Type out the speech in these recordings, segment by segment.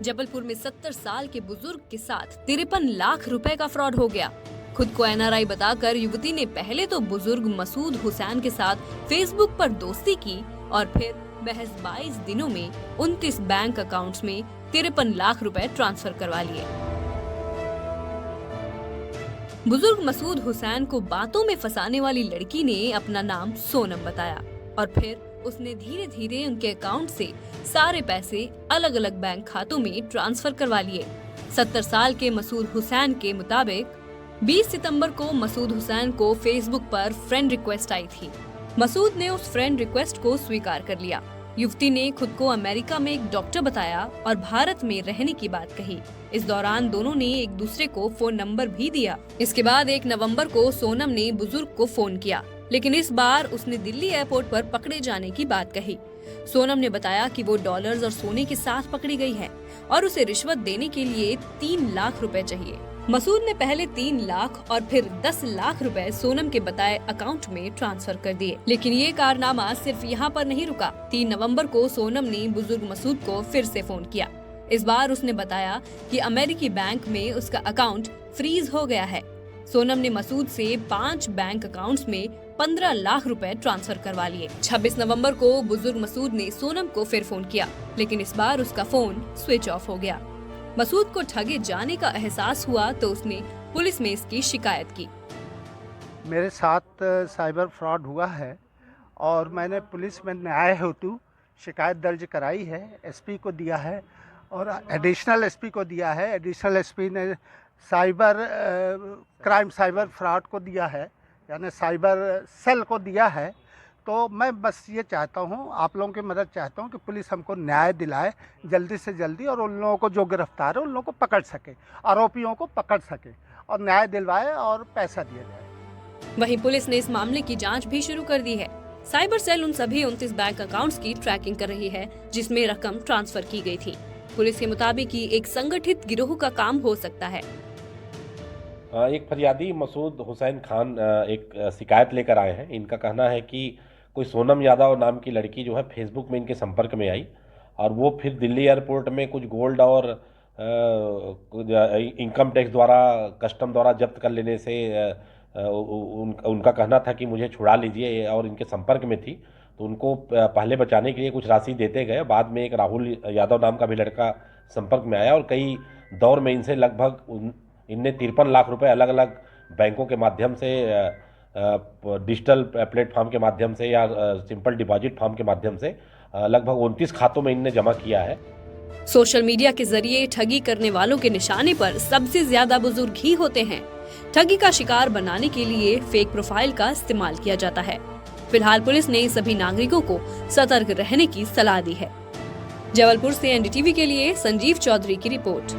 जबलपुर में 70 साल के बुजुर्ग के साथ 53 लाख रुपए का फ्रॉड हो गया। खुद को एनआरआई बताकर युवती ने पहले तो बुजुर्ग मसूद हुसैन के साथ फेसबुक पर दोस्ती की और फिर महज 22 दिनों में 29 बैंक अकाउंट्स में 53 लाख रुपए ट्रांसफर करवा लिए। बुजुर्ग मसूद हुसैन को बातों में फंसाने वाली लड़की ने अपना नाम सोनम बताया और फिर उसने धीरे धीरे उनके अकाउंट से सारे पैसे अलग अलग बैंक खातों में ट्रांसफर करवा लिए। 70 साल के मसूद हुसैन के मुताबिक 20 सितंबर को मसूद हुसैन को फेसबुक पर फ्रेंड रिक्वेस्ट आई थी। मसूद ने उस फ्रेंड रिक्वेस्ट को स्वीकार कर लिया। युवती ने खुद को अमेरिका में एक डॉक्टर बताया और भारत में रहने की बात कही। इस दौरान दोनों ने एक दूसरे को फोन नंबर भी दिया। इसके बाद 1 नवंबर को सोनम ने बुजुर्ग को फोन किया, लेकिन इस बार उसने दिल्ली एयरपोर्ट पर पकड़े जाने की बात कही। सोनम ने बताया कि वो डॉलर्स और सोने के साथ पकड़ी गई है और उसे रिश्वत देने के लिए 3 लाख रुपए चाहिए। मसूद ने पहले 3 लाख और फिर 10 लाख रुपए सोनम के बताए अकाउंट में ट्रांसफर कर दिए। लेकिन ये कारनामा सिर्फ यहाँ पर नहीं रुका। 3 नवंबर को सोनम ने बुजुर्ग मसूद को फिर से फोन किया। इस बार उसने बताया कि अमेरिकी बैंक में उसका अकाउंट फ्रीज हो गया है। सोनम ने मसूद से 5 बैंक अकाउंट्स में 15 लाख रुपए ट्रांसफर करवा लिए। 26 नवंबर को बुजुर्ग मसूद ने सोनम को फिर फोन किया, लेकिन इस बार उसका फोन स्विच ऑफ हो गया। मसूद को ठगे जाने का एहसास हुआ तो उसने पुलिस में इसकी शिकायत की। मेरे साथ साइबर फ्रॉड हुआ है और मैंने पुलिस में न्याय हेतु शिकायत दर्ज कराई है। एसपी को दिया है और एडिशनल एसपी को दिया है। एडिशनल एसपी ने साइबर क्राइम साइबर फ्रॉड को दिया है, यानी साइबर सेल को दिया है। तो मैं बस ये चाहता हूँ, आप लोगों की मदद चाहता हूँ कि पुलिस हमको न्याय दिलाए जल्दी से जल्दी और उन लोगों को जो गिरफ्तार है उन लोगों को पकड़ सके, आरोपियों को पकड़ सके और न्याय दिलवाए और पैसा दिया जाए। वहीं पुलिस ने इस मामले की जांच भी शुरू कर दी है। साइबर सेल उन सभी 29 बैंक अकाउंट्स की ट्रैकिंग कर रही है जिसमें रकम ट्रांसफर की गई थी। पुलिस के मुताबिक ये एक संगठित गिरोह का काम हो सकता है। एक फरियादी मसूद हुसैन खान एक शिकायत लेकर आए हैं। इनका कहना है कि कोई सोनम यादव नाम की लड़की जो है फेसबुक में इनके संपर्क में आई और वो फिर दिल्ली एयरपोर्ट में कुछ गोल्ड और इनकम टैक्स द्वारा कस्टम द्वारा जब्त कर लेने से उनका कहना था कि मुझे छुड़ा लीजिए और इनके संपर्क में थी, तो उनको पहले बचाने के लिए कुछ राशि देते गए। बाद में एक राहुल यादव नाम का भी लड़का संपर्क में आया और कई दौर में इनसे लगभग इनने 53 लाख रुपए अलग अलग बैंकों के माध्यम से, डिजिटल प्लेटफॉर्म के माध्यम से या सिंपल डिपॉजिट फॉर्म के माध्यम से लगभग 29 खातों में इनने जमा किया है। सोशल मीडिया के जरिए ठगी करने वालों के निशाने पर सबसे ज्यादा बुजुर्ग ही होते हैं। ठगी का शिकार बनाने के लिए फेक प्रोफाइल का इस्तेमाल किया जाता है। फिलहाल पुलिस ने सभी नागरिकों को सतर्क रहने की सलाह दी है। जबलपुर से एनडीटीवी के लिए संजीव चौधरी की रिपोर्ट।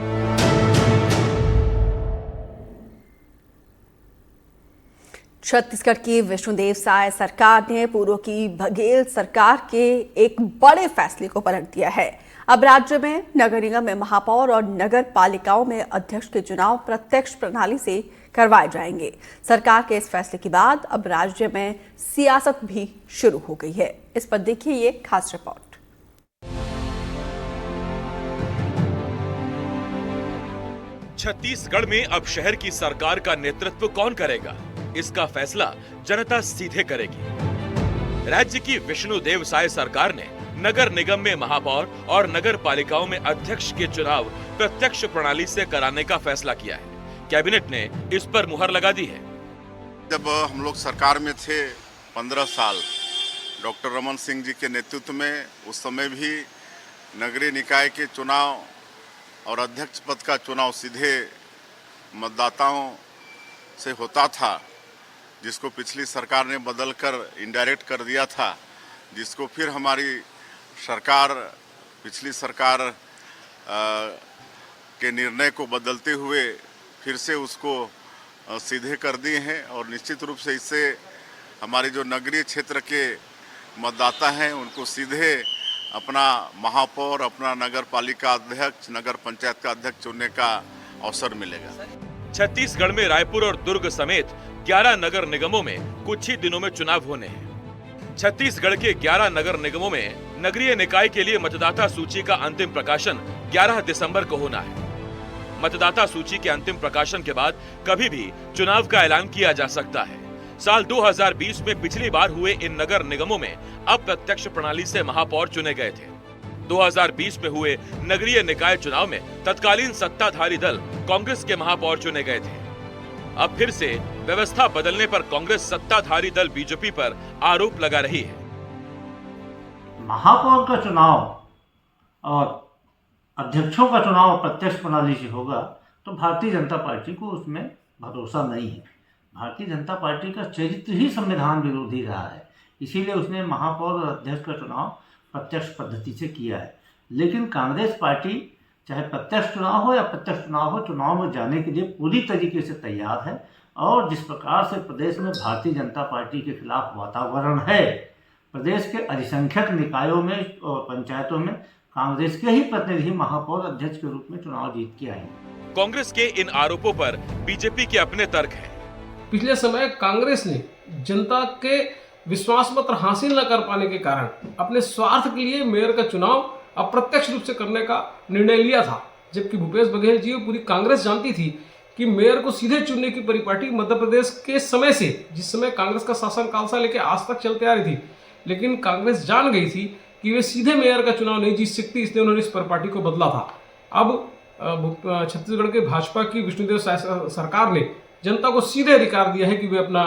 छत्तीसगढ़ की विष्णुदेव साय सरकार ने पूर्व की बघेल सरकार के एक बड़े फैसले को पलट दिया है। अब राज्य में नगर निगम में महापौर और नगर पालिकाओं में अध्यक्ष के चुनाव प्रत्यक्ष प्रणाली से करवाए जाएंगे। सरकार के इस फैसले के बाद अब राज्य में सियासत भी शुरू हो गई है। इस पर देखिए ये खास रिपोर्ट। छत्तीसगढ़ में अब शहर की सरकार का नेतृत्व कौन करेगा, इसका फैसला जनता सीधे करेगी। राज्य की विष्णुदेव साय सरकार ने नगर निगम में महापौर और नगर पालिकाओं में अध्यक्ष के चुनाव प्रत्यक्ष प्रणाली से कराने का फैसला किया है। कैबिनेट ने इस पर मुहर लगा दी है। जब हम लोग सरकार में थे 15 साल डॉक्टर रमन सिंह जी के नेतृत्व में, उस समय भी नगरीय निकाय के चुनाव और अध्यक्ष पद का चुनाव सीधे मतदाताओं से होता था, जिसको पिछली सरकार ने बदलकर इनडायरेक्ट कर दिया था, जिसको फिर हमारी सरकार पिछली सरकार के निर्णय को बदलते हुए फिर से उसको सीधे कर दिए हैं। और निश्चित रूप से इससे हमारे जो नगरीय क्षेत्र के मतदाता हैं उनको सीधे अपना महापौर, अपना नगर पालिका अध्यक्ष, नगर पंचायत का अध्यक्ष चुनने का अवसर मिलेगा। छत्तीसगढ़ में रायपुर और दुर्ग समेत 11 नगर निगमों में कुछ ही दिनों में चुनाव होने हैं। छत्तीसगढ़ के 11 नगर निगमों में नगरीय निकाय के लिए मतदाता सूची का अंतिम प्रकाशन 11 दिसंबर को होना है। मतदाता सूची के अंतिम प्रकाशन के बाद कभी भी चुनाव का ऐलान किया जा सकता है। साल 2020 में पिछली बार हुए इन नगर निगमों में अप्रत्यक्ष प्रणाली से महापौर चुने गए थे। 2020 में हुए नगरीय निकाय चुनाव में तत्कालीन सत्ताधारी दल कांग्रेस के महापौर चुने गए थे। अब फिर से व्यवस्था बदलने पर कांग्रेस सत्ताधारी दल बीजेपी पर आरोप लगा रही है। महापौर का चुनाव और अध्यक्षों का चुनाव प्रत्यक्ष प्रणाली से होगा तो भारतीय जनता पार्टी को उसमें भरोसा नहीं है। भारतीय जनता पार्टी का चरित्र ही संविधान विरोधी रहा है, इसीलिए उसने महापौर और अध्यक्ष का चुनाव प्रत्यक्ष पद्धति से किया है। लेकिन कांग्रेस पार्टी चाहे प्रत्यक्ष चुनाव हो या प्रत्यक्ष चुनाव हो, चुनाव में जाने के लिए पूरी तरीके से तैयार है। और जिस प्रकार से प्रदेश में भारतीय जनता पार्टी के खिलाफ वातावरण है, प्रदेश के अधिसंख्यक निकायों में और पंचायतों में कांग्रेस के ही प्रतिनिधि महापौर अध्यक्ष के रूप में चुनाव जीत के आए। कांग्रेस के इन आरोपों पर बीजेपी के अपने तर्क हैं। पिछले समय कांग्रेस ने जनता के विश्वास पत्र हासिल न कर पाने के कारण अपने स्वार्थ के लिए मेयर का चुनाव अप्रत्यक्ष रूप से करने का निर्णय लिया था, जबकि भूपेश बघेल जी और पूरी कांग्रेस जानती थी कि मेयर को सीधे चुनने की परिपाटी मध्य प्रदेश के समय से, जिस समय कांग्रेस का शासनकाल से लेकर आज तक चलते आ रही थी, लेकिन कांग्रेस जान गई थी कि वे सीधे मेयर का चुनाव नहीं जीत सकती, इसलिए उन्होंने इस परिपाटी को बदला था। अब छत्तीसगढ़ के भाजपा की विष्णुदेव साय सरकार ने जनता को सीधे अधिकार दिया है कि वे अपना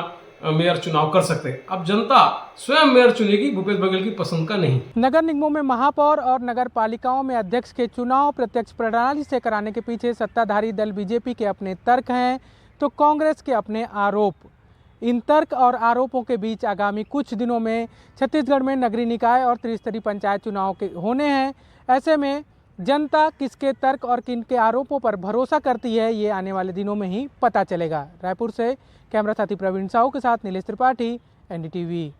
मेयर चुनाव कर सकते हैं। अब जनता स्वयं मेयर चुनेगी, भूपेश बघेल की पसंद का नहीं। नगर निगमों में महापौर और नगर पालिकाओं में अध्यक्ष के चुनाव प्रत्यक्ष प्रणाली से कराने के पीछे सत्ताधारी दल बीजेपी के अपने तर्क हैं तो कांग्रेस के अपने आरोप। इन तर्क और आरोपों के बीच आगामी कुछ दिनों में छत्तीसगढ़ में नगरीय निकाय और त्रिस्तरीय पंचायत चुनाव के होने हैं। ऐसे में जनता किसके तर्क और किनके आरोपों पर भरोसा करती है, ये आने वाले दिनों में ही पता चलेगा। रायपुर से कैमरा साथी प्रवीण साहू के साथ नीलेश त्रिपाठी, NDTV।